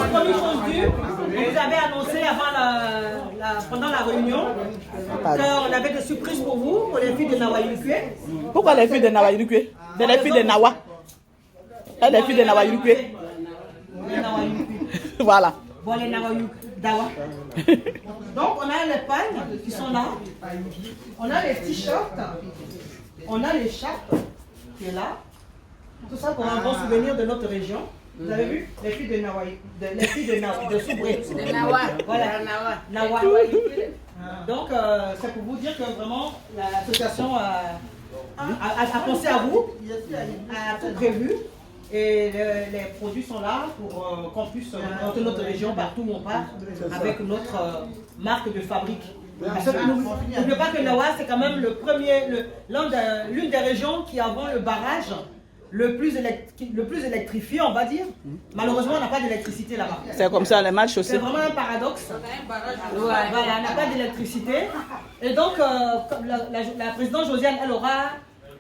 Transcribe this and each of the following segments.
promis chose due, vous avez annoncé pendant la réunion qu'on avait des surprises pour vous, pour les filles de Nawayurukwe. Pourquoi les filles de Nawayurukwe? C'est les filles de Nawa. Et les filles de Nawayurukwe. Voilà. Bon, les Nawayurukwe. Donc, on a les pagnes qui sont là. On a les t-shirts. On a les chapes qui est là. Tout ça pour un bon souvenir de notre région. Vous avez vu? Les filles de Nawaï, les filles de Nawa, de Soubré. De Nawa. Voilà, Nawa. Donc, c'est pour vous dire que vraiment, l'association a pensé à vous, a tout prévu. Et les produits sont là pour qu'on puisse représenter notre région partout où on part avec notre marque de fabrique. N'oubliez pas que Nawa, c'est quand même l'une des régions qui avons le barrage le plus électrifié, on va dire. Malheureusement, on n'a pas d'électricité là-bas. C'est comme ça, les matchs aussi. C'est vraiment un paradoxe. Voilà, on n'a pas d'électricité. Et donc, la présidente Josiane,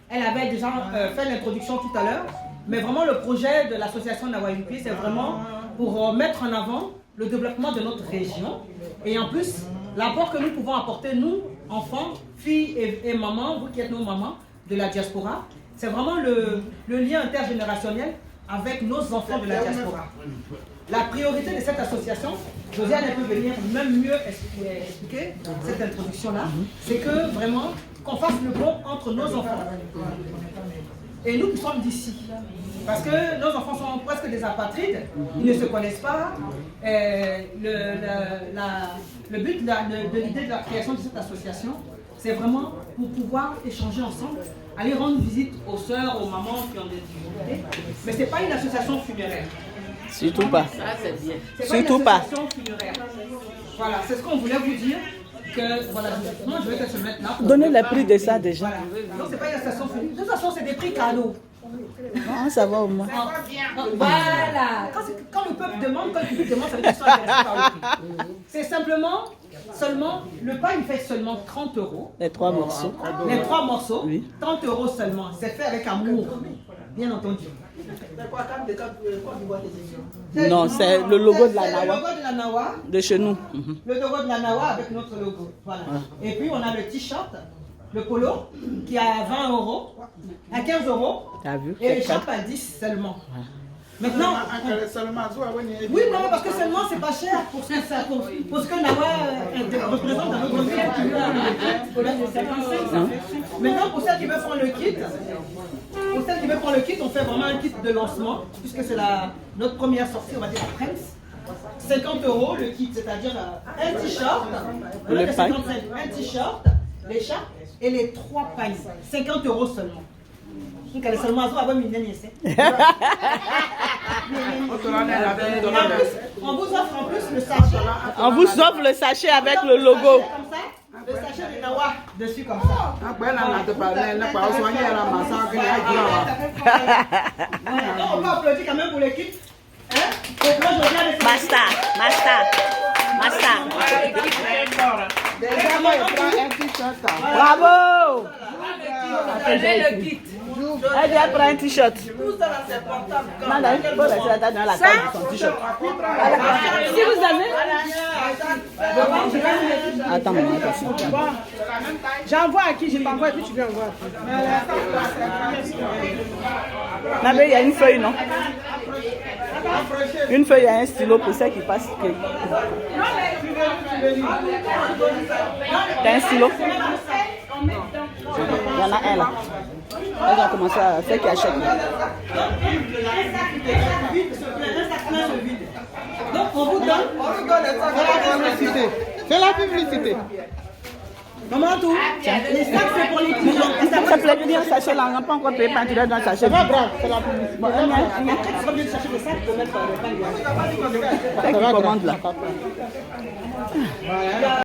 elle avait déjà fait l'introduction tout à l'heure. Mais vraiment, le projet de l'association Nawayurukwe, c'est vraiment pour mettre en avant le développement de notre région. Et en plus, l'apport que nous pouvons apporter, nous, enfants, filles et mamans, vous qui êtes nos mamans de la diaspora, c'est vraiment le lien intergénérationnel avec nos enfants de la diaspora. La priorité de cette association, Josiane peut venir même mieux expliquer cette introduction-là, c'est que vraiment, qu'on fasse le pont entre nos enfants et nous qui sommes d'ici. Parce que nos enfants sont presque des apatrides, ils ne se connaissent pas. Le but de l'idée de la création de cette association, c'est vraiment pour pouvoir échanger ensemble, aller rendre visite aux sœurs, aux mamans qui ont des difficultés. Mais ce n'est pas une association funéraire. Surtout pas. Ça, c'est bien. Surtout pas. Une association funéraire. Voilà, c'est ce qu'on voulait vous dire. Que, voilà, moi je vais te se mettre là. Donnez le prix de ça déjà. Voilà. Donc c'est pas une association funéraire. De toute façon, c'est des prix cadeaux. Non, ça va au moins. Voilà. Quand le peuple demande, ça veut dire qu'ils sont intéressés par le prix. C'est seulement, le pain il fait seulement 30 €. Les 3 morceaux. Les 3 morceaux, oui. 30 € seulement. C'est fait avec amour, bien entendu. Non, c'est le logo de la Nawa. Nawa. Le logo de la Nawa. De chez nous. Le logo de la Nawa avec notre logo. Voilà. Et puis on a le t-shirt, le polo, qui est à 20 €, à 15 €. T'as vu? Et les chapes à 10 seulement. Maintenant, oui, non, parce que seulement c'est pas cher pour ce que Nawa représente dans notre ville. Maintenant, pour celles qui veulent prendre le kit, on fait vraiment un kit de lancement, puisque c'est notre première sortie, on va dire la Prince. 50 € le kit, c'est-à-dire un t-shirt, un t-shirt, les chapes et les 3 pagnes. 50 € seulement. Donc elle est seulement à avoir une minute. On vous offre en plus le sachet. On vous offre le sachet avec le logo. Le sachet de Nawa dessus comme ça. Donc on peut applaudir quand même pour l'équipe. Basta. Bravo. Elle vient prendre un t-shirt. Non, il faut laisser dans la carte de son t-shirt. Si vous avez... Attends, j'envoie à qui? Je t'envoie et puis tu viens voir. Il y a une feuille, non? Une feuille et un stylo pour ceux qui passent. T'as un stylo? Il y en a un là. Elle va commencer à faire qui achète. Donc on vous donne la publicité. C'est la publicité. Maman tout. Les sacs c'est pour les clients. Ça plaît bien, sachet là, on n'a pas encore payé quand tu l'as dans le sachet. C'est pas grave, c'est la publicité. Bon, il y a quelqu'un qui va chercher le sac pour mettre le pain. C'est qui commande là. Voilà.